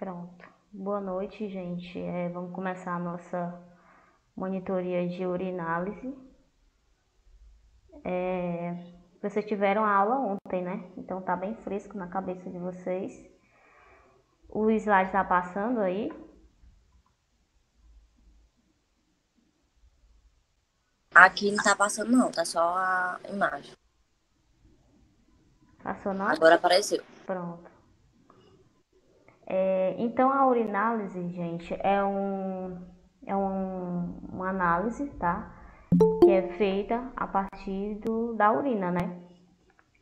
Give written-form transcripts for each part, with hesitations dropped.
Pronto. Boa noite, gente. Vamos começar a nossa monitoria de urinálise. Vocês tiveram a aula ontem, né? Então tá bem fresco na cabeça de vocês. O slide tá passando aí. Aqui não tá passando não, tá só a imagem. Passou não? Agora apareceu. Pronto. Então a urinálise, gente, uma análise, tá? Que é feita a partir da urina, né?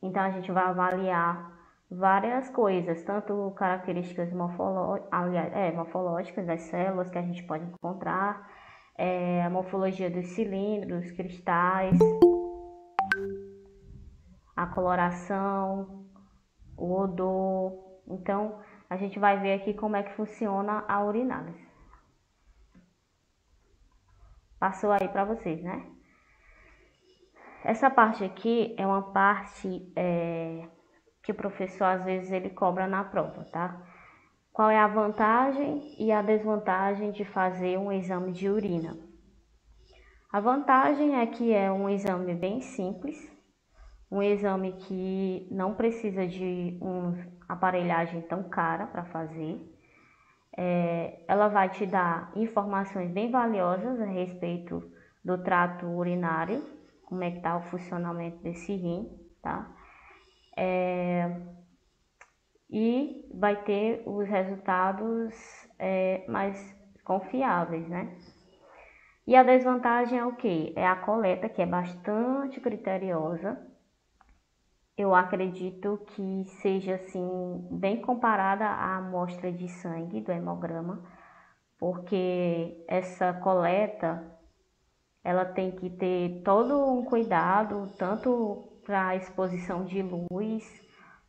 Então a gente vai avaliar várias coisas, tanto características morfológicas das células que a gente pode encontrar, a morfologia dos cilindros, cristais, a coloração, o odor. Então a gente vai ver aqui como é que funciona a urinálise. Passou aí para vocês, né? Essa parte aqui é uma parte que o professor às vezes ele cobra na prova, tá? Qual é a vantagem e a desvantagem de fazer um exame de urina? A vantagem é que é um exame bem simples, um exame que não precisa de uma aparelhagem tão cara para fazer. Ela vai te dar informações bem valiosas a respeito do trato urinário, como é que está o funcionamento desse rim, tá? E vai ter os resultados mais confiáveis, né? E a desvantagem é o quê? É a coleta, que é bastante criteriosa. Eu acredito que seja assim bem comparada à amostra de sangue do hemograma, porque essa coleta ela tem que ter todo um cuidado, tanto para a exposição de luz,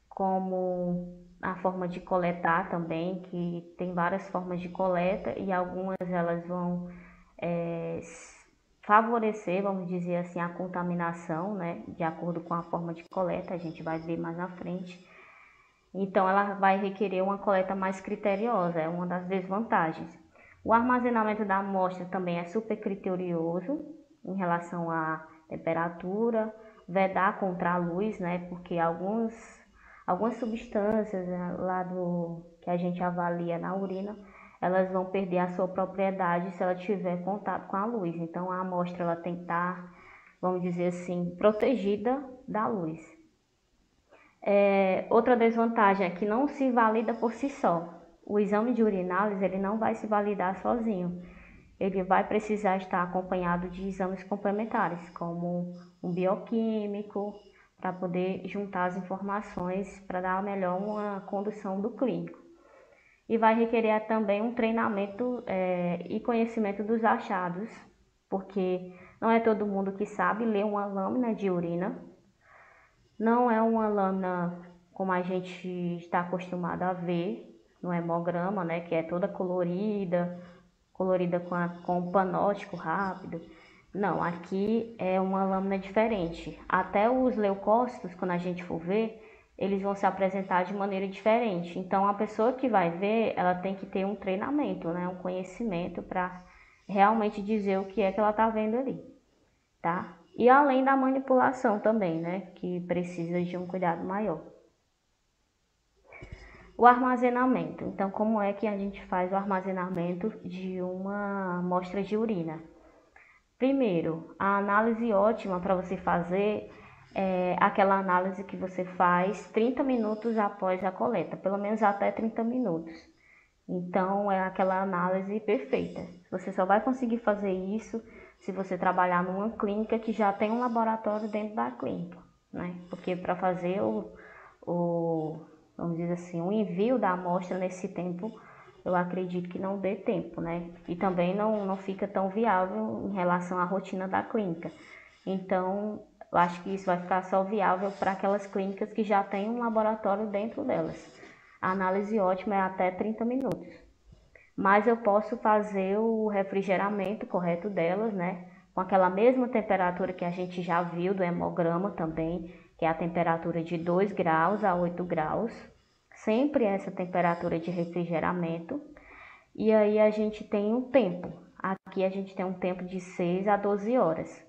como a forma de coletar também, que tem várias formas de coleta e algumas elas vão favorecer, vamos dizer assim, a contaminação, né, de acordo com a forma de coleta, a gente vai ver mais na frente. Então ela vai requerer uma coleta mais criteriosa, é uma das desvantagens. O armazenamento da amostra também é super criterioso em relação à temperatura, vedar contra a luz, né, porque algumas substâncias, né, lá que a gente avalia na urina, elas vão perder a sua propriedade se ela tiver contato com a luz. Então a amostra ela tem que estar, vamos dizer assim, protegida da luz. Outra desvantagem é que não se valida por si só. O exame de urinálise ele não vai se validar sozinho. Ele vai precisar estar acompanhado de exames complementares, como um bioquímico, para poder juntar as informações para dar melhor uma condução do clínico. E vai requerer também um treinamento e conhecimento dos achados, porque não é todo mundo que sabe ler uma lâmina de urina. Não é uma lâmina como a gente está acostumado a ver no hemograma, né, que é toda colorida com um panótico rápido. Não, aqui é uma lâmina diferente. Até os leucócitos, quando a gente for ver, eles vão se apresentar de maneira diferente. Então, a pessoa que vai ver, ela tem que ter um treinamento, né, um conhecimento para realmente dizer o que é que ela está vendo ali, tá? E além da manipulação também, né, que precisa de um cuidado maior. O armazenamento. Então, como é que a gente faz o armazenamento de uma amostra de urina? Primeiro, a análise ótima para você fazer é aquela análise que você faz 30 minutos após a coleta, pelo menos até 30 minutos. Então, é aquela análise perfeita. Você só vai conseguir fazer isso se você trabalhar numa clínica que já tem um laboratório dentro da clínica, né? Porque para fazer vamos dizer assim, o envio da amostra nesse tempo, eu acredito que não dê tempo, né? E também não fica tão viável em relação à rotina da clínica. Então, eu acho que isso vai ficar só viável para aquelas clínicas que já têm um laboratório dentro delas. A análise ótima é até 30 minutos. Mas eu posso fazer o refrigeramento correto delas, né? Com aquela mesma temperatura que a gente já viu do hemograma também, que é a temperatura de 2 graus a 8 graus sempre essa temperatura de refrigeramento. E aí a gente tem um tempo. Aqui a gente tem um tempo de 6 a 12 horas.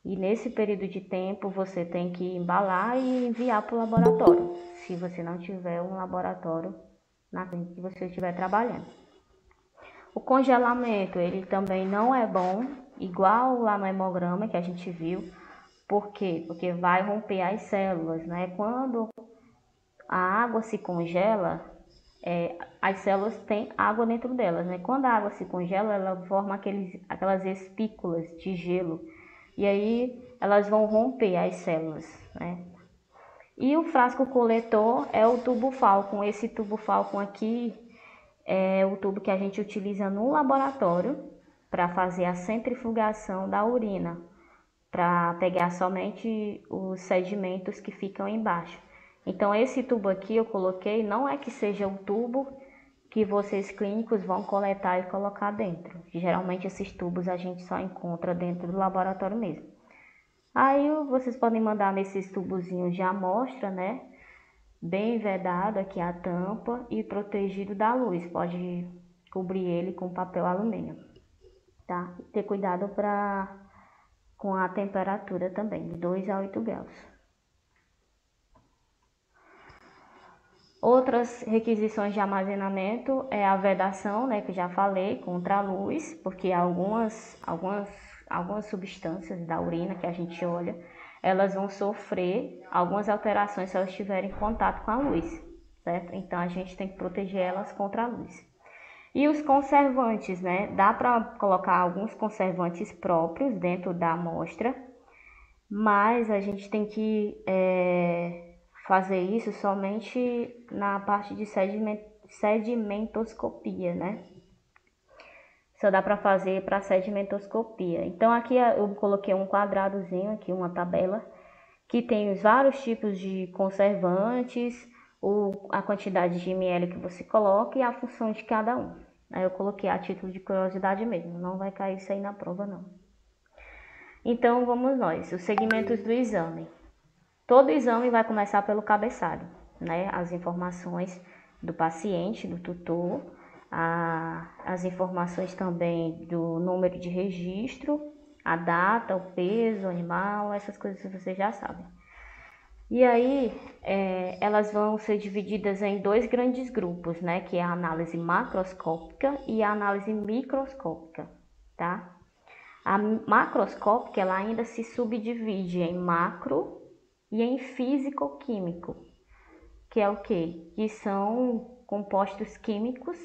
E nesse período de tempo você tem que embalar e enviar para o laboratório, se você não tiver um laboratório na frente que você estiver trabalhando. O congelamento, ele também não é bom, igual lá no hemograma que a gente viu. Por quê? Porque vai romper as células, né? Quando a água se congela, as células têm água dentro delas, né? Quando a água se congela, ela forma aquelas espículas de gelo. E aí elas vão romper as células, né? E o frasco coletor é o tubo Falcon. Esse tubo Falcon aqui é o tubo que a gente utiliza no laboratório para fazer a centrifugação da urina, para pegar somente os sedimentos que ficam embaixo. Então esse tubo aqui eu coloquei, não é que seja um tubo que vocês clínicos vão coletar e colocar dentro. Geralmente esses tubos a gente só encontra dentro do laboratório mesmo. Aí vocês podem mandar nesses tubozinhos de amostra, né? Bem vedado aqui a tampa e protegido da luz. Pode cobrir ele com papel alumínio, tá? Ter cuidado com a temperatura também, de 2 a 8 graus. Outras requisições de armazenamento é a vedação, né, que já falei, contra a luz, porque algumas substâncias da urina que a gente olha, elas vão sofrer algumas alterações se elas estiverem em contato com a luz, certo? Então a gente tem que proteger elas contra a luz. E os conservantes, né? Dá para colocar alguns conservantes próprios dentro da amostra, mas a gente tem que fazer isso somente na parte de sedimentoscopia, né? Só dá para fazer para sedimentoscopia. Então aqui eu coloquei um quadradozinho aqui, uma tabela, que tem os vários tipos de conservantes, a quantidade de ml que você coloca e a função de cada um. Aí eu coloquei a título de curiosidade mesmo, não vai cair isso aí na prova não. Então vamos nós, os segmentos do exame. Todo exame vai começar pelo cabeçalho, né? As informações do paciente, do tutor, as informações também do número de registro, a data, o peso, o animal, essas coisas vocês já sabem. E aí, elas vão ser divididas em dois grandes grupos, né? Que é a análise macroscópica e a análise microscópica, tá? A macroscópica, ela ainda se subdivide em macro e em físico-químico, que é o quê? Que são compostos químicos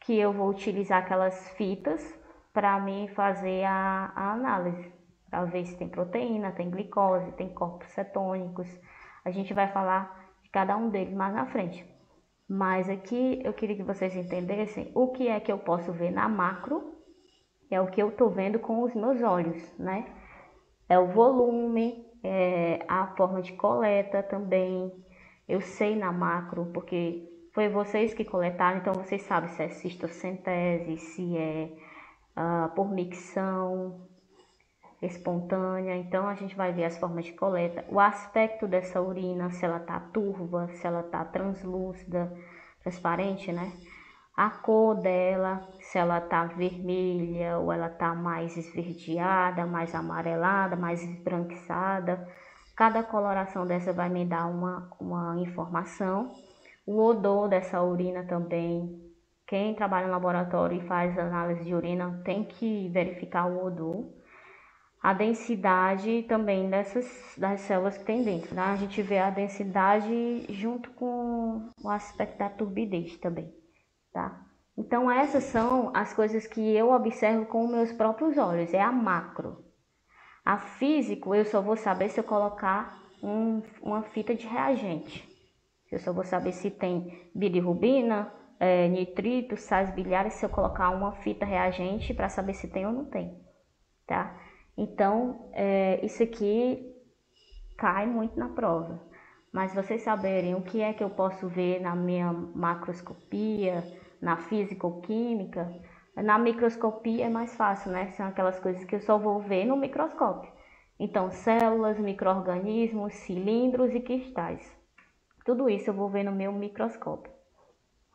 que eu vou utilizar aquelas fitas para me fazer a análise, para ver se tem proteína, tem glicose, tem corpos cetônicos. A gente vai falar de cada um deles mais na frente. Mas aqui eu queria que vocês entendessem o que é que eu posso ver na macro, é o que eu estou vendo com os meus olhos, né? É o volume, a forma de coleta também. Eu sei na macro, porque foi vocês que coletaram, então vocês sabem se é cistocentese, se é por micção espontânea. Então a gente vai ver as formas de coleta, o aspecto dessa urina, se ela tá turva, se ela tá translúcida, transparente, né? A cor dela, se ela tá vermelha ou ela tá mais esverdeada, mais amarelada, mais esbranquiçada. Cada coloração dessa vai me dar uma informação. O odor dessa urina também. Quem trabalha no laboratório e faz análise de urina tem que verificar o odor. A densidade também das células que tem dentro, né? A gente vê a densidade junto com o aspecto da turbidez também, tá? Então essas são as coisas que eu observo com meus próprios olhos, é a macro. A físico eu só vou saber se eu colocar uma fita de reagente. Eu só vou saber se tem bilirrubina, nitrito, sais biliares, se eu colocar uma fita reagente para saber se tem ou não tem, tá? Então, isso aqui cai muito na prova. Mas vocês saberem o que é que eu posso ver na minha macroscopia, na físico-química, na microscopia é mais fácil, né? São aquelas coisas que eu só vou ver no microscópio. Então, células, micro-organismos, cilindros e cristais. Tudo isso eu vou ver no meu microscópio.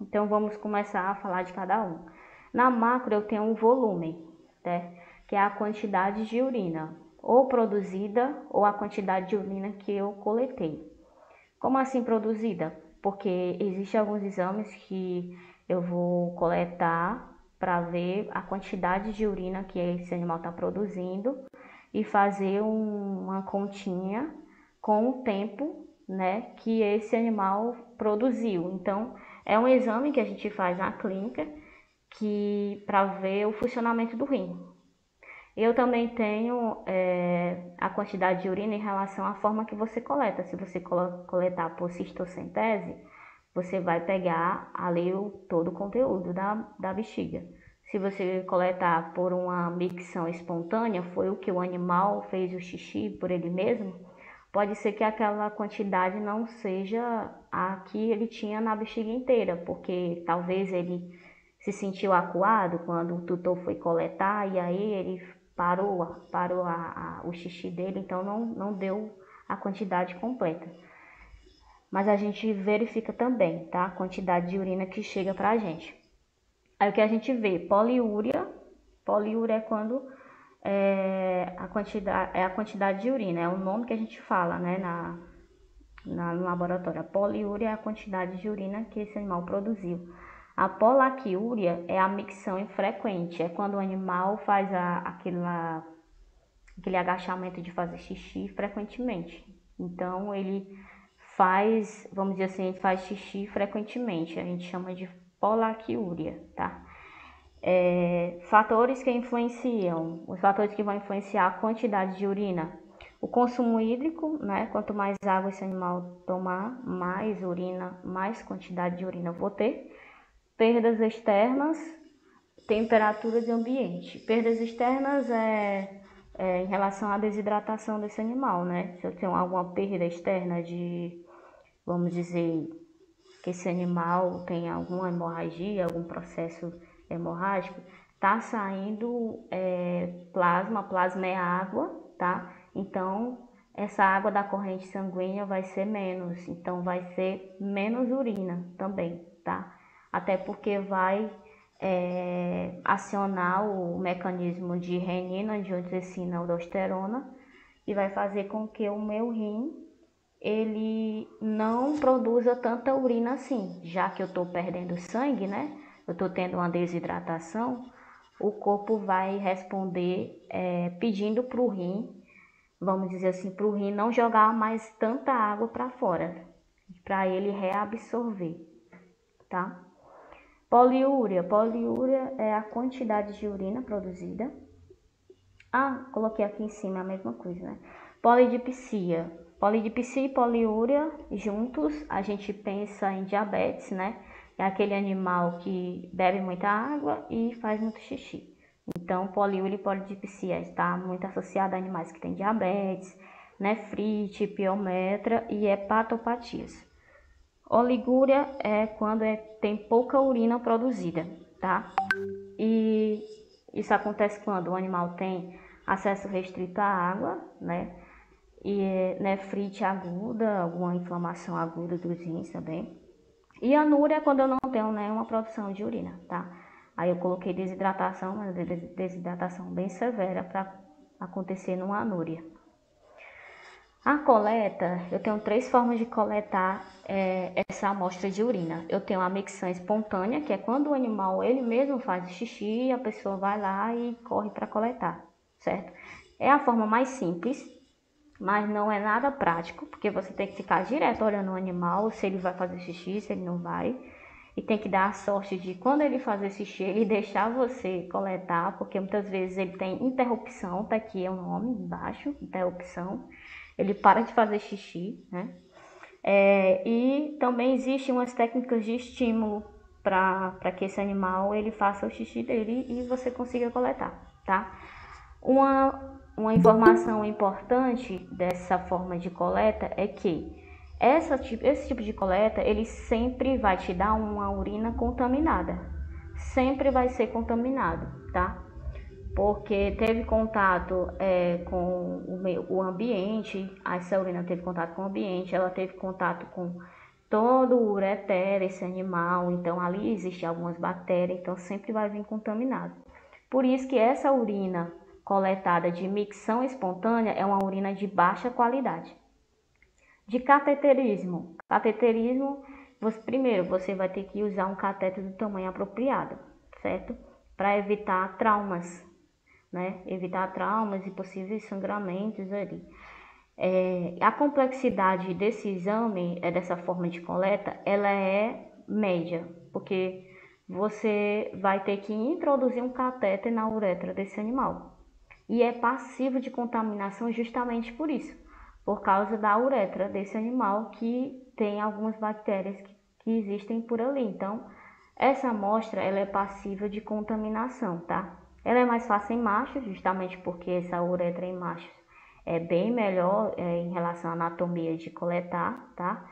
Então vamos começar a falar de cada um. Na macro eu tenho um volume, né, que é a quantidade de urina, ou produzida, ou a quantidade de urina que eu coletei. Como assim produzida? Porque existem alguns exames que eu vou coletar para ver a quantidade de urina que esse animal está produzindo e fazer uma continha com o tempo, né, que esse animal produziu. Então, é um exame que a gente faz na clínica que para ver o funcionamento do rim. Eu também tenho a quantidade de urina em relação à forma que você coleta. Se você coletar por cistocentese, você vai pegar ali todo o conteúdo da bexiga. Se você coletar por uma micção espontânea, foi o que o animal fez o xixi por ele mesmo, pode ser que aquela quantidade não seja a que ele tinha na bexiga inteira, porque talvez ele se sentiu acuado quando o tutor foi coletar e aí ele parou o xixi dele, então não deu a quantidade completa. Mas a gente verifica também, tá? A quantidade de urina que chega pra gente. Aí o que a gente vê? Poliúria. Poliúria é quando a quantidade de urina, é o nome que a gente fala, né, no laboratório. A poliúria é a quantidade de urina que esse animal produziu. A polaquiúria é a micção infrequente, é quando o animal faz aquele agachamento de fazer xixi frequentemente. Então ele faz, vamos dizer assim, ele faz xixi frequentemente, a gente chama de polaquiúria, tá? Fatores que influenciam, os fatores que vão influenciar a quantidade de urina. O consumo hídrico, né? Quanto mais água esse animal tomar, mais urina, mais quantidade de urina eu vou ter. Perdas externas, temperatura de ambiente. Perdas externas em relação à desidratação desse animal, né? Se eu tenho alguma perda externa vamos dizer, que esse animal tem alguma hemorragia, algum processo hemorrágico, tá saindo plasma é água, tá? Então, essa água da corrente sanguínea vai ser menos, então vai ser menos urina também, tá? Até porque vai acionar o mecanismo de renina, angiotensina, aldosterona e vai fazer com que o meu rim ele não produza tanta urina assim, já que eu estou perdendo sangue, né? Eu estou tendo uma desidratação, o corpo vai responder pedindo para o rim, vamos dizer assim, para o rim não jogar mais tanta água para fora, para ele reabsorver, tá? Poliúria. Poliúria é a quantidade de urina produzida. Ah, coloquei aqui em cima a mesma coisa, né? Polidipsia. Polidipsia e poliúria juntos, a gente pensa em diabetes, né? É aquele animal que bebe muita água e faz muito xixi. Então, poliúria e polidipsia está muito associada a animais que têm diabetes, nefrite, piometra e hepatopatias. Oligúria é quando tem pouca urina produzida, tá? E isso acontece quando o animal tem acesso restrito à água, né? E nefrite aguda, alguma inflamação aguda dos rins também. E anúria é quando eu não tenho nenhuma produção de urina, tá? Aí eu coloquei desidratação, mas desidratação bem severa para acontecer numa anúria. A coleta, eu tenho 3 formas de coletar essa amostra de urina. Eu tenho a micção espontânea, que é quando o animal ele mesmo faz o xixi e a pessoa vai lá e corre para coletar, certo? É a forma mais simples, mas não é nada prático, porque você tem que ficar direto olhando o animal, se ele vai fazer xixi, se ele não vai. E tem que dar a sorte de quando ele fazer xixi, ele deixar você coletar, porque muitas vezes ele tem interrupção, tá aqui é o nome embaixo, interrupção. Ele para de fazer xixi, né? E também existem umas técnicas de estímulo para que esse animal ele faça o xixi dele e você consiga coletar, tá? Uma informação importante dessa forma de coleta é que esse tipo de coleta ele sempre vai te dar uma urina contaminada, sempre vai ser contaminado, tá? Porque teve contato com o ambiente, essa urina teve contato com o ambiente, ela teve contato com todo o ureter desse animal, então ali existem algumas bactérias, então sempre vai vir contaminado. Por isso que essa urina coletada de micção espontânea é uma urina de baixa qualidade. De cateterismo. Cateterismo, primeiro você vai ter que usar um catéter do tamanho apropriado, certo? Para evitar traumas, né? Evitar traumas e possíveis sangramentos ali. A complexidade desse exame, dessa forma de coleta, ela é média, porque você vai ter que introduzir um catéter na uretra desse animal. E é passivo de contaminação justamente por isso, por causa da uretra desse animal que tem algumas bactérias que existem por ali. Então, essa amostra ela é passiva de contaminação, tá? Ela é mais fácil em machos, justamente porque essa uretra em machos é bem melhor em relação à anatomia de coletar, tá?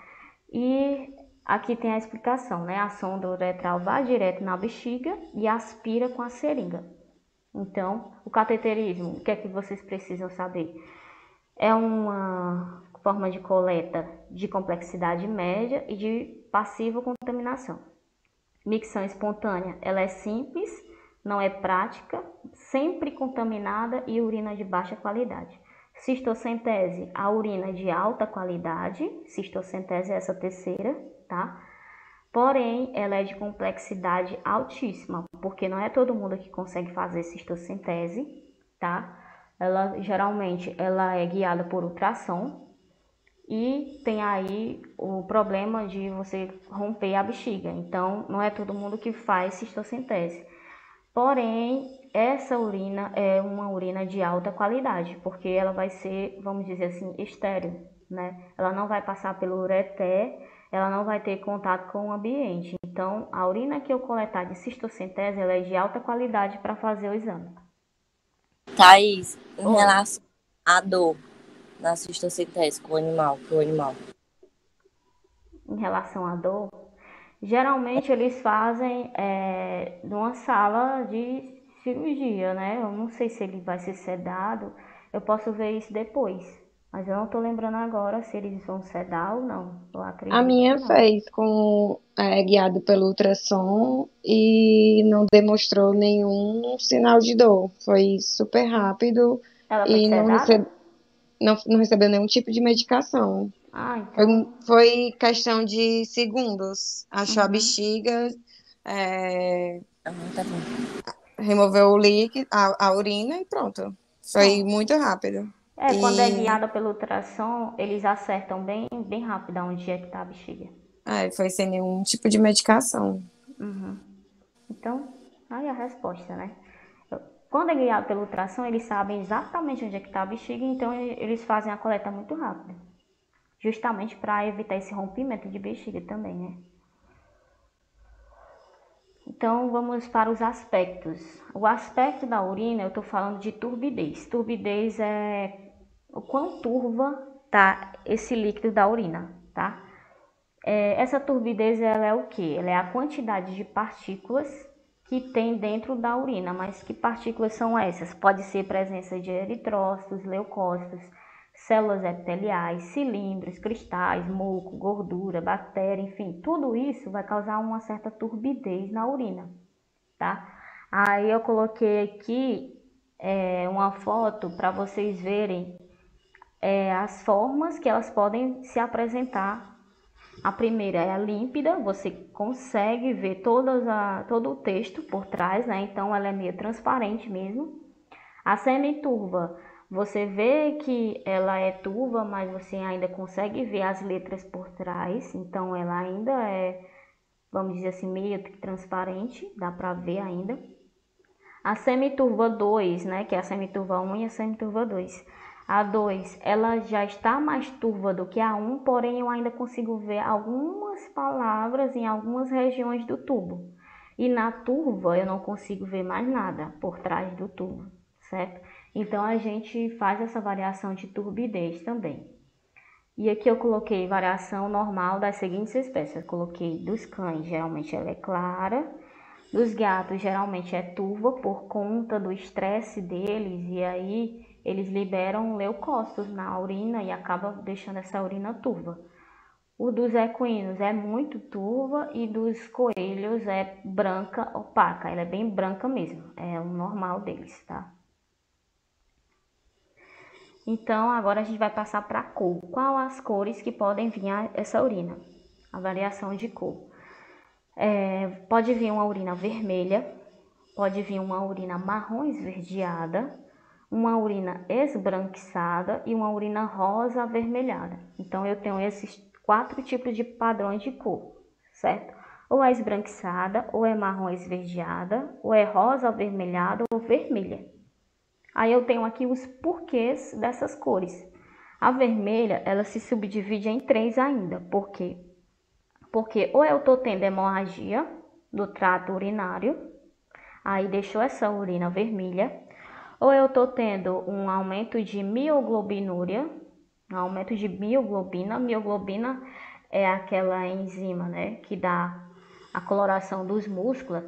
E aqui tem a explicação, né? A sonda uretral vai direto na bexiga e aspira com a seringa. Então, o cateterismo, o que é que vocês precisam saber? É uma forma de coleta de complexidade média e de passiva contaminação. Micção espontânea, ela é simples, não é prática, sempre contaminada e urina de baixa qualidade. Cistocentese, a urina de alta qualidade, cistocentese é essa terceira, tá? Porém, ela é de complexidade altíssima, porque não é todo mundo que consegue fazer cistocentese, tá? Ela geralmente ela é guiada por ultrassom e tem aí o problema de você romper a bexiga. Então, não é todo mundo que faz cistocentese. Porém, essa urina é uma urina de alta qualidade, porque ela vai ser, vamos dizer assim, estéril, né? Ela não vai passar pelo ureter, ela não vai ter contato com o ambiente. Então, a urina que eu coletar de cistocentese, ela é de alta qualidade para fazer o exame. Thaís, em Oi. relação à dor na cistocentese com o animal, pro animal. Em relação à dor, geralmente eles fazem numa sala de cirurgia, né? Eu não sei se ele vai ser sedado, eu posso ver isso depois. Mas eu não tô lembrando agora se eles vão sedar ou não. Eu A acredito que minha não. fez guiado pelo ultrassom e não demonstrou nenhum sinal de dor. Foi super rápido Ela foi e sedada? não recebeu nenhum tipo de medicação. Ah, Foi, então. foi questão de segundos. Achou a Uhum. bexiga, é, Ah, tá bom. removeu o líquido, a urina e pronto. Foi Pronto. muito rápido. Quando é E guiada pelo ultrassom, eles acertam bem, bem rápido onde é que tá a bexiga. foi sem nenhum tipo de medicação. Uhum. Então, aí a resposta, né? Quando é guiado pelo ultrassom, eles sabem exatamente onde é que está a bexiga, então eles fazem a coleta muito rápido. Justamente para evitar esse rompimento de bexiga também, né? Então vamos para os aspectos. O aspecto da urina, eu estou falando de turbidez. Turbidez é o quão turva tá esse líquido da urina, tá? Essa turbidez ela é o que? Ela é a quantidade de partículas que tem dentro da urina. Mas que partículas são essas? Pode ser presença de eritrócitos, leucócitos, células epiteliais, cilindros, cristais, muco, gordura, bactéria, enfim, tudo isso vai causar uma certa turbidez na urina, tá? Aí eu coloquei aqui uma foto para vocês verem as formas que elas podem se apresentar. A primeira é a límpida, você consegue ver todo o texto por trás, né? Então ela é meio transparente mesmo. A semiturva, você vê que ela é turva, mas você ainda consegue ver as letras por trás, então ela ainda é, vamos dizer assim, meio transparente, dá para ver ainda. A semiturva 2, né, que é a semiturva 1 e a semiturva 2. A 2, ela já está mais turva do que a 1, porém eu ainda consigo ver algumas palavras em algumas regiões do tubo. E na turva eu não consigo ver mais nada por trás do tubo, certo? Então a gente faz essa variação de turbidez também. E aqui eu coloquei variação normal das seguintes espécies. Eu coloquei dos cães, geralmente ela é clara. Dos gatos, geralmente é turva por conta do estresse deles. E aí eles liberam leucócitos na urina e acaba deixando essa urina turva. O dos equinos é muito turva e dos coelhos é branca opaca. Ela é bem branca mesmo. É o normal deles, tá? Então, agora a gente vai passar para a cor. Qual as cores que podem vir essa urina? A variação de cor. Pode vir uma urina vermelha, pode vir uma urina marrom esverdeada, uma urina esbranquiçada e uma urina rosa avermelhada. Então, eu tenho esses 4 tipos de padrões de cor, certo? Ou é esbranquiçada, ou é marrom esverdeada, ou é rosa avermelhada ou vermelha. Aí eu tenho aqui os porquês dessas cores. A vermelha, ela se subdivide em 3 ainda. Por quê? Porque ou eu estou tendo hemorragia do trato urinário, aí deixou essa urina vermelha, ou eu estou tendo um aumento de mioglobinuria, Mioglobina é aquela enzima, né, que dá a coloração dos músculos,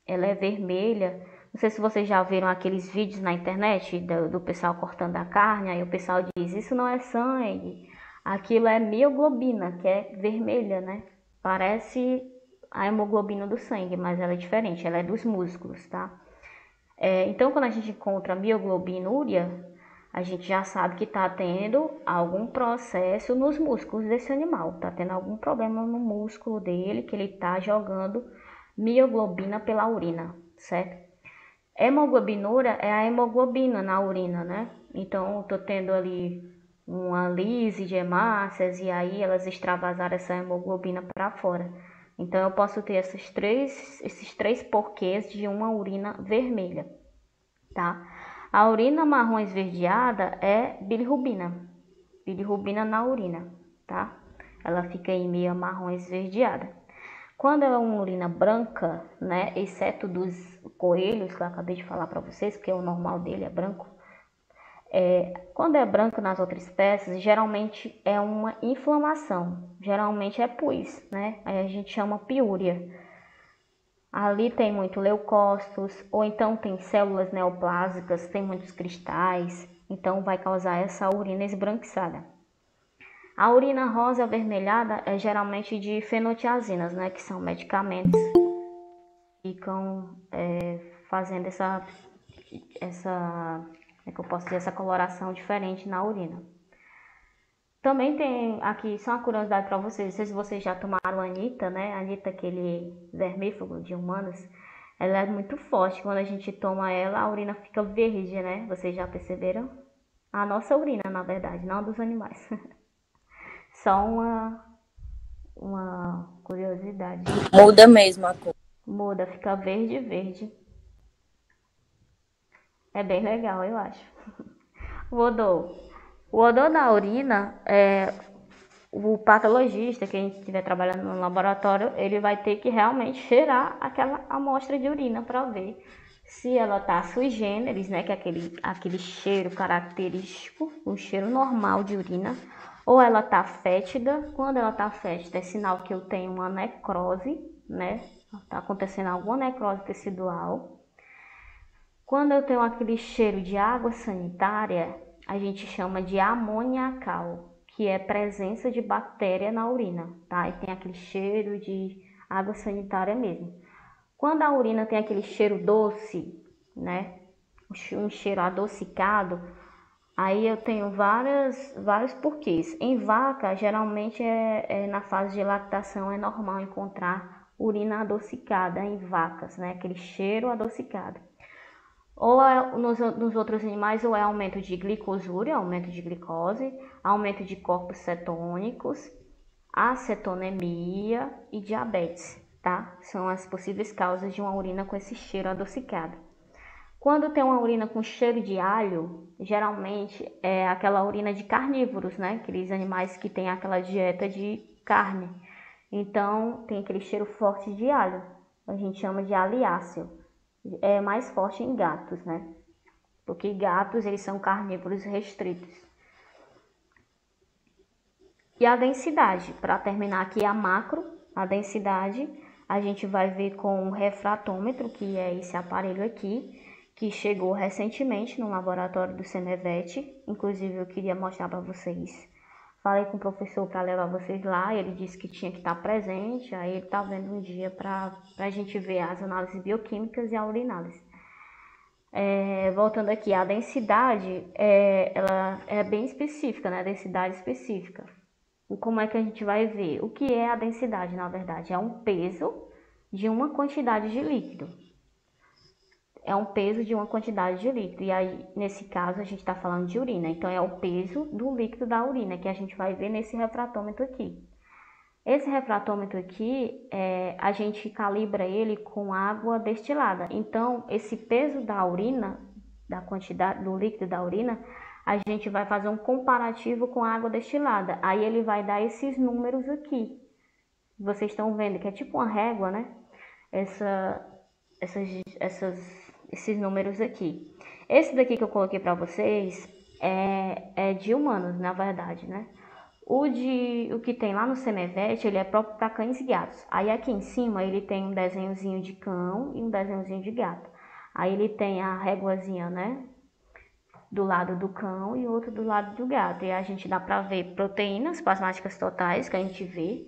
ela é vermelha. Não sei se vocês já viram aqueles vídeos na internet do pessoal cortando a carne, aí o pessoal diz, isso não é sangue, aquilo é mioglobina, que é vermelha, né? Parece a hemoglobina do sangue, mas ela é diferente, ela é dos músculos, tá? Então, quando a gente encontra mioglobinuria, a gente já sabe que está tendo algum processo nos músculos desse animal, está tendo algum problema no músculo dele, que ele está jogando mioglobina pela urina, certo? Hemoglobinúria é a hemoglobina na urina, né? Então, eu tô tendo ali uma lise de hemácias e aí elas extravasaram essa hemoglobina para fora. Então, eu posso ter esses três porquês de uma urina vermelha, tá? A urina marrom esverdeada é bilirrubina na urina, tá? Ela fica aí meio marrom esverdeada. Quando é uma urina branca, né, exceto dos coelhos, que eu acabei de falar para vocês, porque o normal dele é branco, quando é branco nas outras espécies, geralmente é uma inflamação, geralmente é pus, né, aí a gente chama piúria. Ali tem muito leucócitos, ou então tem células neoplásicas, tem muitos cristais, então vai causar essa urina esbranquiçada. A urina rosa avermelhada é geralmente de fenotiazinas, né, que são medicamentos que ficam fazendo essa, como é que eu posso dizer, essa coloração diferente na urina. Também tem aqui, só uma curiosidade para vocês, não sei se vocês já tomaram a Anita, né, a Anita, aquele vermífugo de humanos, ela é muito forte, quando a gente toma ela, a urina fica verde, né, vocês já perceberam? A nossa urina, na verdade, não a dos animais. Só uma curiosidade. Muda mesmo a cor. Muda, fica verde, verde. É bem legal, eu acho. O odor da urina, o patologista, quem estiver trabalhando no laboratório, ele vai ter que realmente cheirar aquela amostra de urina para ver se ela tá sui generis, né, que é aquele cheiro característico, o cheiro normal de urina, ou ela tá fétida. Quando ela tá fétida, é sinal que eu tenho uma necrose, né, tá acontecendo alguma necrose tecidual. Quando eu tenho aquele cheiro de água sanitária, a gente chama de amoniacal, que é presença de bactéria na urina, tá? E tem aquele cheiro de água sanitária mesmo. Quando a urina tem aquele cheiro doce, né? Um cheiro adocicado, aí eu tenho vários porquês. Em vaca, geralmente na fase de lactação é normal encontrar urina adocicada em vacas, né? Aquele cheiro adocicado. Ou nos outros animais, ou é aumento de glicosúria, aumento de glicose, aumento de corpos cetônicos, acetonemia e diabetes, tá? São as possíveis causas de uma urina com esse cheiro adocicado. Quando tem uma urina com cheiro de alho, geralmente é aquela urina de carnívoros, né? Aqueles animais que têm aquela dieta de carne. Então, tem aquele cheiro forte de alho. A gente chama de aliáceo. É mais forte em gatos, né? Porque gatos, eles são carnívoros restritos. E a densidade, para terminar aqui a macro, a densidade, a gente vai ver com o refratômetro, que é esse aparelho aqui, que chegou recentemente no laboratório do Cenevet. Inclusive, eu queria mostrar para vocês Falei com o professor para levar vocês lá, ele disse que tinha que estar presente, aí ele está vendo um dia para a gente ver as análises bioquímicas e a urinálise. Voltando aqui, a densidade, ela é bem específica, né? A densidade específica. E como é que a gente vai ver? O que é a densidade, na verdade? É um peso de uma quantidade de líquido. É um peso de uma quantidade de líquido. E aí, nesse caso, a gente está falando de urina. Então, é o peso do líquido da urina que a gente vai ver nesse refratômetro aqui. Esse refratômetro aqui, a gente calibra ele com água destilada. Então, esse peso da urina, da quantidade do líquido da urina, a gente vai fazer um comparativo com a água destilada. Aí ele vai dar esses números aqui. Vocês estão vendo que é tipo uma régua, né? Esses números aqui. Esse daqui que eu coloquei para vocês é de humanos, na verdade, né? O que tem lá no Senevet, ele é próprio para cães e gatos. Aí aqui em cima ele tem um desenhozinho de cão e um desenhozinho de gato. Aí ele tem a réguazinha, né? Do lado do cão e outro do lado do gato. E a gente dá para ver proteínas plasmáticas totais, que a gente vê.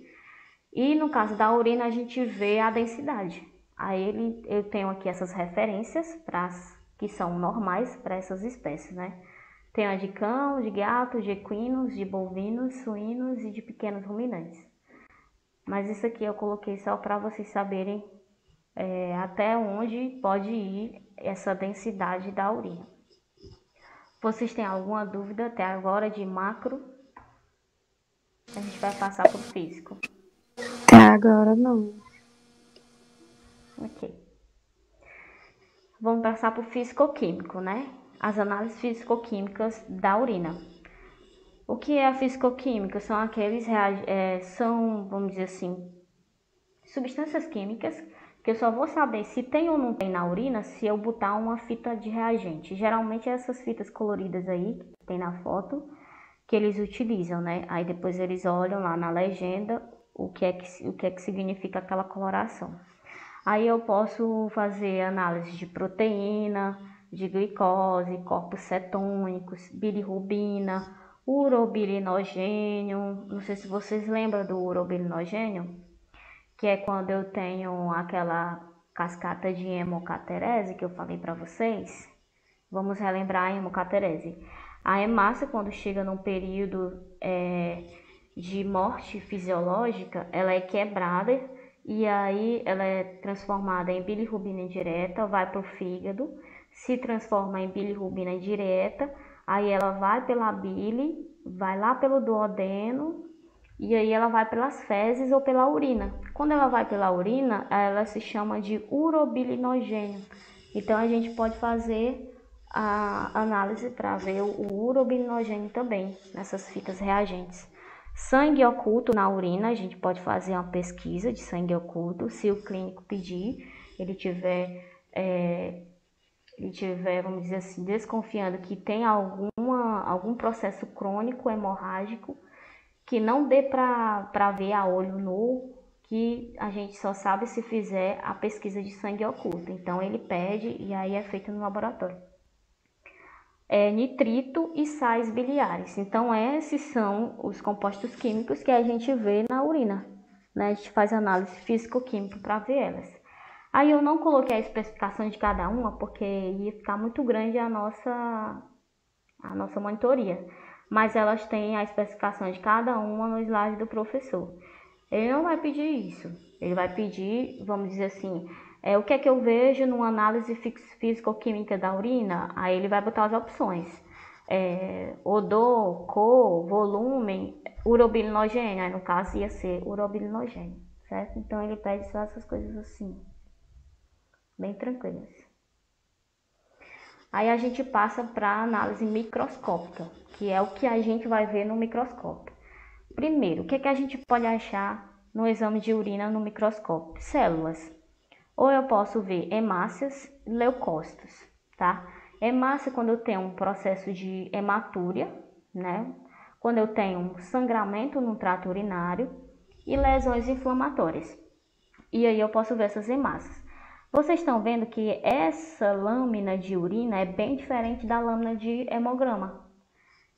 E no caso da urina, a gente vê a densidade. Aí eu tenho aqui essas referências que são normais para essas espécies, né? Tem a de cão, de gato, de equinos, de bovinos, suínos e de pequenos ruminantes. Mas isso aqui eu coloquei só para vocês saberem até onde pode ir essa densidade da urina. Vocês têm alguma dúvida até agora de macro? A gente vai passar para o físico. Até agora não. Ok. Vamos passar para o físico-químico, né? As análises físico-químicas da urina. O que é a físico-química? São aqueles vamos dizer assim, substâncias químicas que eu só vou saber se tem ou não tem na urina se eu botar uma fita de reagente. Geralmente é essas fitas coloridas aí que tem na foto que eles utilizam, né? Aí depois eles olham lá na legenda o que é que significa aquela coloração. Aí eu posso fazer análise de proteína, de glicose, corpos cetônicos, bilirrubina, urobilinogênio. Não sei se vocês lembram do urobilinogênio, que é quando eu tenho aquela cascata de hemocaterese que eu falei para vocês. Vamos relembrar a hemocaterese. A hemácia, quando chega num período de morte fisiológica, ela é quebrada e aí ela é transformada em bilirrubina indireta, vai para o fígado, se transforma em bilirrubina indireta, aí ela vai pela bile, vai lá pelo duodeno e aí ela vai pelas fezes ou pela urina. Quando ela vai pela urina, ela se chama de urobilinogênio. Então a gente pode fazer a análise para ver o urobilinogênio também nessas fitas reagentes. Sangue oculto na urina, a gente pode fazer uma pesquisa de sangue oculto, se o clínico pedir, ele tiver, vamos dizer assim, desconfiando que tem algum processo crônico hemorrágico que não dê para ver a olho nu, que a gente só sabe se fizer a pesquisa de sangue oculto. Então ele pede e aí é feito no laboratório. Nitrito e sais biliares. Então esses são os compostos químicos que a gente vê na urina, né? A gente faz análise físico-química para ver elas. Aí eu não coloquei a especificação de cada uma porque ia ficar muito grande a nossa monitoria, mas elas têm a especificação de cada uma no slide do professor. Ele não vai pedir isso, ele vai pedir, vamos dizer assim, o que é que eu vejo numa análise físico-química da urina? Aí ele vai botar as opções. Odor, cor, volume, urobilinogênio. Aí no caso ia ser urobilinogênio, certo? Então ele pede só essas coisas assim, bem tranquilas. Aí a gente passa para a análise microscópica, que é o que a gente vai ver no microscópio. Primeiro, o que a gente pode achar no exame de urina no microscópio? Células. Ou eu posso ver hemácias e leucócitos, tá? Hemácia quando eu tenho um processo de hematúria, né? Quando eu tenho um sangramento no trato urinário e lesões inflamatórias. E aí eu posso ver essas hemácias. Vocês estão vendo que essa lâmina de urina é bem diferente da lâmina de hemograma.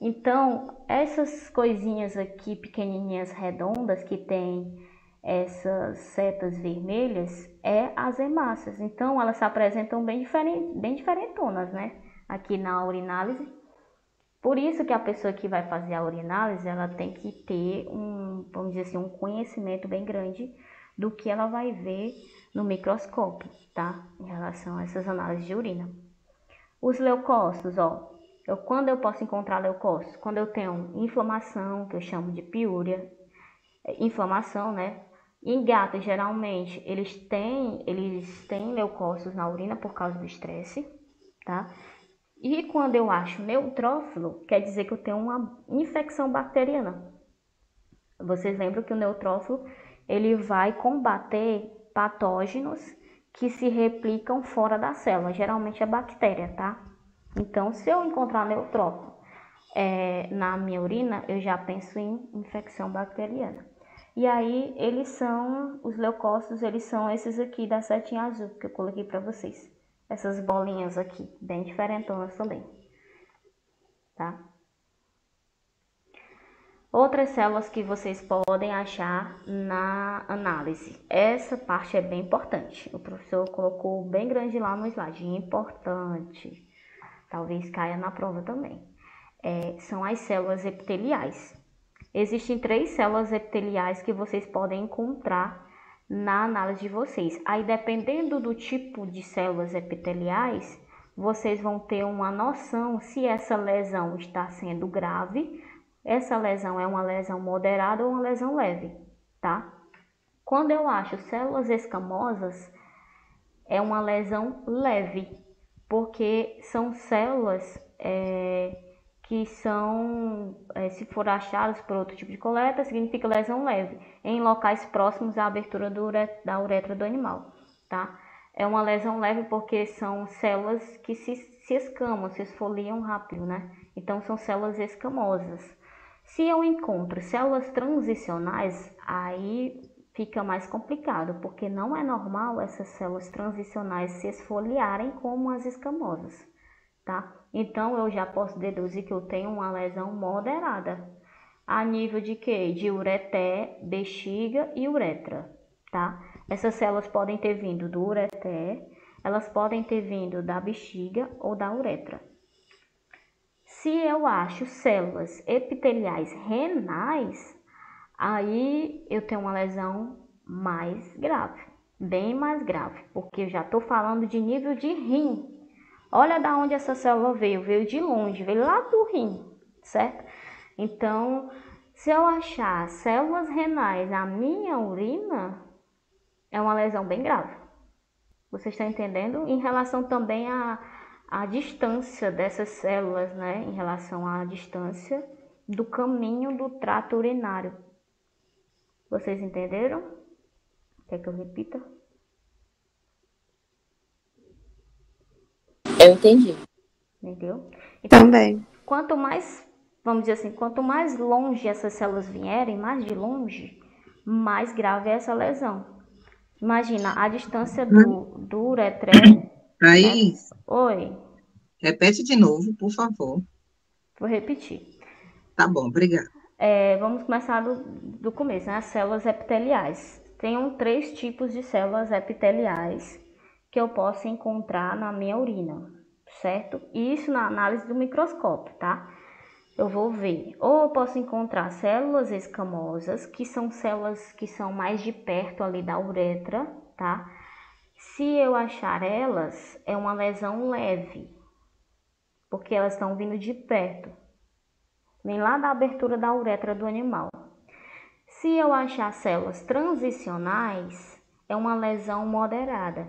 Então, essas coisinhas aqui, pequenininhas redondas, que tem essas setas vermelhas, é as hemácias. Então, elas se apresentam bem diferentonas, né? Aqui na urinálise. Por isso que a pessoa que vai fazer a urinálise, ela tem que ter vamos dizer assim, um conhecimento bem grande do que ela vai ver no microscópio, tá? Em relação a essas análises de urina. Os leucócitos, quando eu posso encontrar leucócitos? Quando eu tenho inflamação, que eu chamo de piúria, inflamação, né? Em gatos, geralmente, eles têm leucócitos na urina por causa do estresse, tá? E quando eu acho neutrófilo, quer dizer que eu tenho uma infecção bacteriana. Vocês lembram que o neutrófilo, ele vai combater patógenos que se replicam fora da célula, geralmente é bactéria, tá? Então, se eu encontrar neutrófilo na minha urina, eu já penso em infecção bacteriana. E aí, os leucócitos, eles são esses aqui da setinha azul, que eu coloquei para vocês. Essas bolinhas aqui, bem diferentonas também, tá? Outras células que vocês podem achar na análise. Essa parte é bem importante. O professor colocou bem grande lá no slide. Importante. Talvez caia na prova também. São as células epiteliais. Existem 3 células epiteliais que vocês podem encontrar na análise de vocês. Aí, dependendo do tipo de células epiteliais, vocês vão ter uma noção se essa lesão está sendo grave, essa lesão é uma lesão moderada ou uma lesão leve, tá? Quando eu acho células escamosas, é uma lesão leve, porque são células que são, se for achadas por outro tipo de coleta, significa lesão leve, em locais próximos à abertura da uretra do animal, tá? É uma lesão leve porque são células que se escamam, se esfoliam rápido, né? Então, são células escamosas. Se eu encontro células transicionais, aí fica mais complicado, porque não é normal essas células transicionais se esfoliarem como as escamosas, tá? Então, eu já posso deduzir que eu tenho uma lesão moderada, a nível de quê? De ureter, bexiga e uretra, tá? Essas células podem ter vindo do ureter, elas podem ter vindo da bexiga ou da uretra. Se eu acho células epiteliais renais, aí eu tenho uma lesão mais grave, bem mais grave, porque eu já estou falando de nível de rim. Olha da onde essa célula veio de longe, veio lá do rim, certo? Então, se eu achar células renais na minha urina, é uma lesão bem grave. Vocês estão entendendo? Em relação também à distância dessas células, né? Em relação à distância do caminho do trato urinário. Vocês entenderam? Quer que eu repita? Eu entendi. Entendeu? Então, Também. quanto mais, vamos dizer assim, quanto mais longe essas células vierem, mais de longe, mais grave é essa lesão. Imagina a distância do ureter. Thaís, Oi, repete de novo, por favor. vou repetir. Tá bom, obrigada. Vamos começar do começo, né? As células epiteliais. Tem 3 tipos de células epiteliais que eu posso encontrar na minha urina, certo? Isso na análise do microscópio, tá? Eu vou ver. Ou eu posso encontrar células escamosas, que são células que são mais de perto ali da uretra, tá? Se eu achar elas, é uma lesão leve, porque elas estão vindo de perto. Vem lá da abertura da uretra do animal. Se eu achar células transicionais, é uma lesão moderada.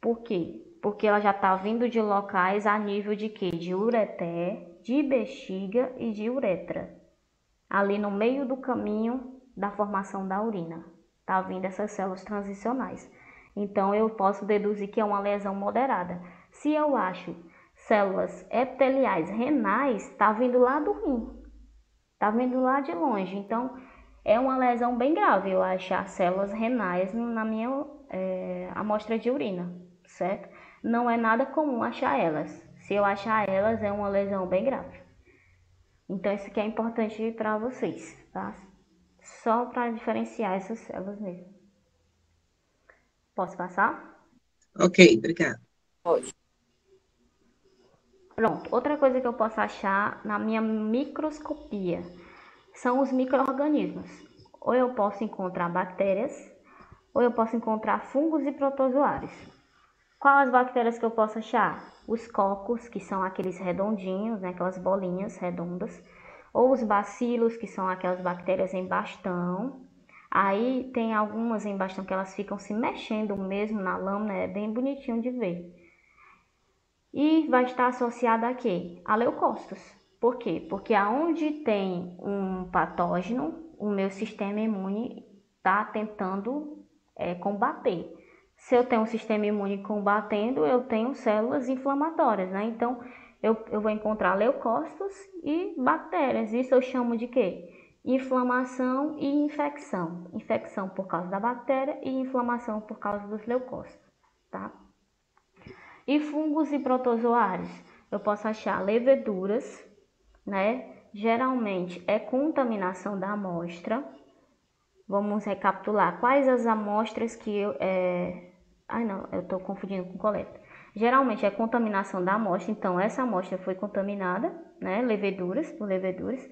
Por quê? Porque ela já está vindo de locais a nível de quê? De ureter, de bexiga e de uretra. Ali no meio do caminho da formação da urina. Está vindo essas células transicionais. Então, eu posso deduzir que é uma lesão moderada. Se eu acho células epiteliais renais, está vindo lá do rim. Está vindo lá de longe. Então, é uma lesão bem grave eu achar células renais na minha amostra de urina, certo? Não é nada comum achar elas. Se eu achar elas, é uma lesão bem grave. Então, isso aqui é importante para vocês, tá? Só para diferenciar essas células mesmo. Posso passar? Ok, obrigada. Pode. Pronto. Outra coisa que eu posso achar na minha microscopia são os micro-organismos. Ou eu posso encontrar bactérias, ou eu posso encontrar fungos e protozoários. Quais as bactérias que eu posso achar? Os cocos, que são aqueles redondinhos, né, aquelas bolinhas redondas. Ou os bacilos, que são aquelas bactérias em bastão. Aí tem algumas em bastão que elas ficam se mexendo mesmo na lâmina, é bem bonitinho de ver. E vai estar associada a quê? A leucócitos. Por quê? Porque aonde tem um patógeno, o meu sistema imune está tentando combater. Se eu tenho um sistema imune combatendo, eu tenho células inflamatórias, né? Então, eu vou encontrar leucócitos e bactérias. Isso eu chamo de quê? Inflamação e infecção. Infecção por causa da bactéria e inflamação por causa dos leucócitos, tá? E fungos e protozoários? Eu posso achar leveduras, né? Geralmente é contaminação da amostra. Vamos recapitular quais as amostras que eu... eu estou confundindo com coleta. Geralmente é contaminação da amostra, então essa amostra foi contaminada, né? Leveduras, por leveduras.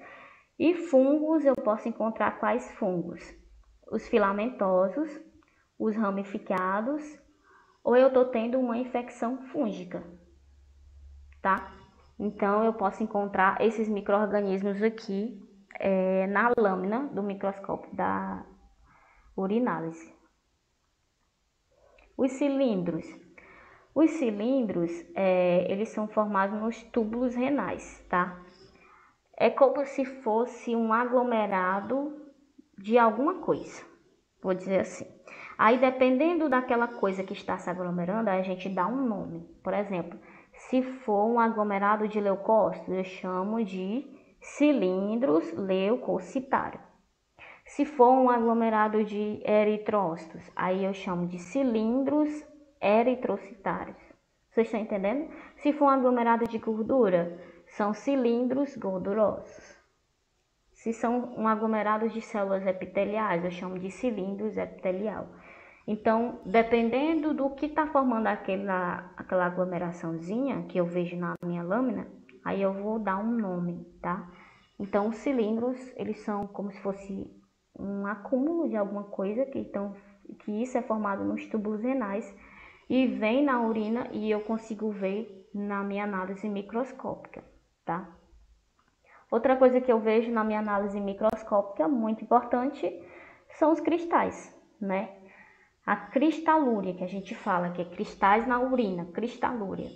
E fungos, eu posso encontrar quais fungos? Os filamentosos, os ramificados, ou eu estou tendo uma infecção fúngica, tá? Então, eu posso encontrar esses micro-organismos aqui na lâmina do microscópio da urinálise. Os cilindros. Os cilindros, eles são formados nos túbulos renais, tá? É como se fosse um aglomerado de alguma coisa, vou dizer assim. Aí, dependendo daquela coisa que está se aglomerando, a gente dá um nome. Por exemplo, se for um aglomerado de leucócitos, eu chamo de cilindros leucocitários. Se for um aglomerado de eritrócitos, aí eu chamo de cilindros eritrocitários. Vocês estão entendendo? Se for um aglomerado de gordura, são cilindros gordurosos. Se são um aglomerado de células epiteliais, eu chamo de cilindros epitelial. Então, dependendo do que está formando aquela aglomeraçãozinha que eu vejo na minha lâmina, aí eu vou dar um nome, tá? Então, os cilindros, eles são como se fosse um acúmulo de alguma coisa, que isso é formado nos túbulos renais e vem na urina e eu consigo ver na minha análise microscópica, tá? Outra coisa que eu vejo na minha análise microscópica, muito importante, são os cristais, né? A cristalúria, que a gente fala, que é cristais na urina, cristalúria.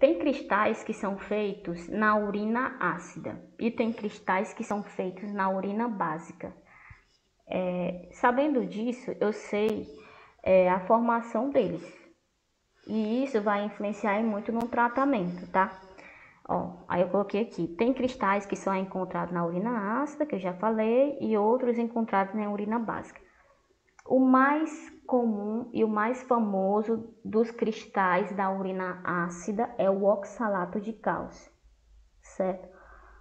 Tem cristais que são feitos na urina ácida e tem cristais que são feitos na urina básica. Sabendo disso, eu sei a formação deles. E isso vai influenciar muito no tratamento, tá? Ó, aí eu coloquei aqui, tem cristais que são encontrados na urina ácida, que eu já falei, e outros encontrados na urina básica. O mais comum e o mais famoso dos cristais da urina ácida é o oxalato de cálcio, certo?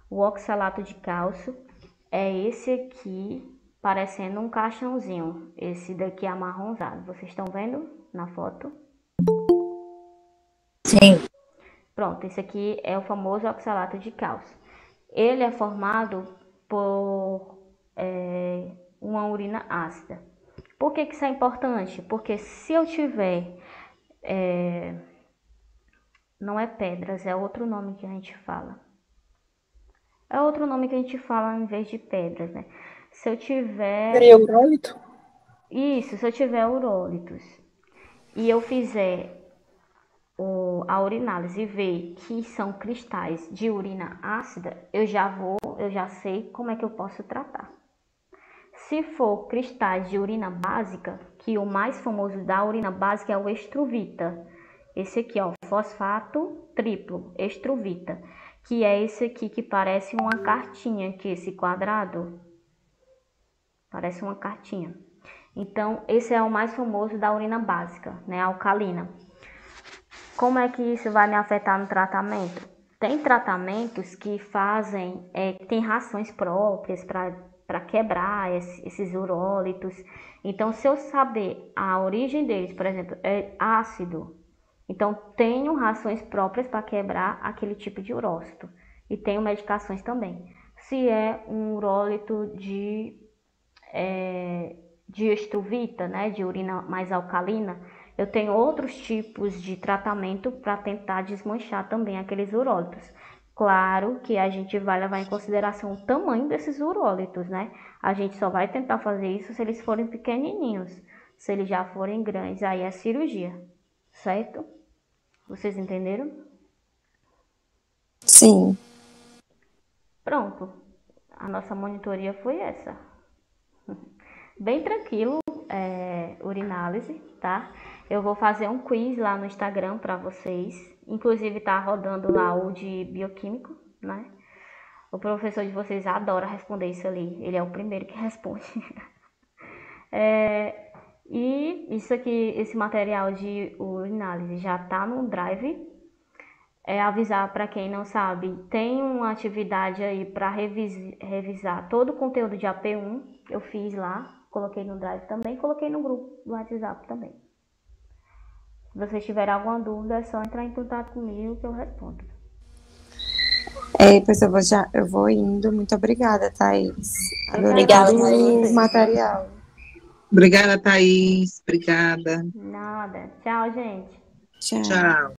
O oxalato de cálcio é esse aqui, parecendo um caixãozinho, esse daqui amarronzado. Vocês estão vendo na foto? Sim. Pronto, esse aqui é o famoso oxalato de cálcio. Ele é formado por uma urina ácida. Por que isso é importante? Porque se eu tiver, não é pedras, é outro nome que a gente fala. É outro nome que a gente fala em vez de pedras, né? Se eu tiver... Seria urólito? Isso, se eu tiver urólitos e eu fizer a urinálise e ver que são cristais de urina ácida, eu já sei como é que eu posso tratar. Se for cristais de urina básica, que o mais famoso da urina básica é o estruvita. Esse aqui, ó, fosfato triplo, estruvita, que é esse aqui que parece uma cartinha aqui, esse quadrado. Parece uma cartinha. Então, esse é o mais famoso da urina básica, né, alcalina. Como é que isso vai me afetar no tratamento? Tem tratamentos que fazem, tem rações próprias para quebrar esses urólitos. Então, se eu saber a origem deles, por exemplo, é ácido, então tenho rações próprias para quebrar aquele tipo de urócito. E tenho medicações também. Se é um urólito de estruvita, né, de urina mais alcalina, eu tenho outros tipos de tratamento para tentar desmanchar também aqueles urólitos. Claro que a gente vai levar em consideração o tamanho desses urólitos, né? A gente só vai tentar fazer isso se eles forem pequenininhos. Se eles já forem grandes, aí é cirurgia, certo? Vocês entenderam? Sim. Pronto. A nossa monitoria foi essa. Bem tranquilo, urinálise, tá? Eu vou fazer um quiz lá no Instagram para vocês. Inclusive tá rodando lá o de bioquímico, né? O professor de vocês adora responder isso ali. Ele é o primeiro que responde. E isso aqui, esse material de urinálise já tá no Drive. Avisar para quem não sabe, tem uma atividade aí para revisar todo o conteúdo de AP1. Eu fiz lá, coloquei no Drive também, coloquei no grupo do WhatsApp também. Se vocês tiverem alguma dúvida, é só entrar em contato comigo que eu respondo. Pois eu vou indo. Muito obrigada, Thaís. Adorei Obrigada, todo Thaís. o material. Obrigada, Thaís. Obrigada. Nada. Tchau, gente. Tchau. Tchau.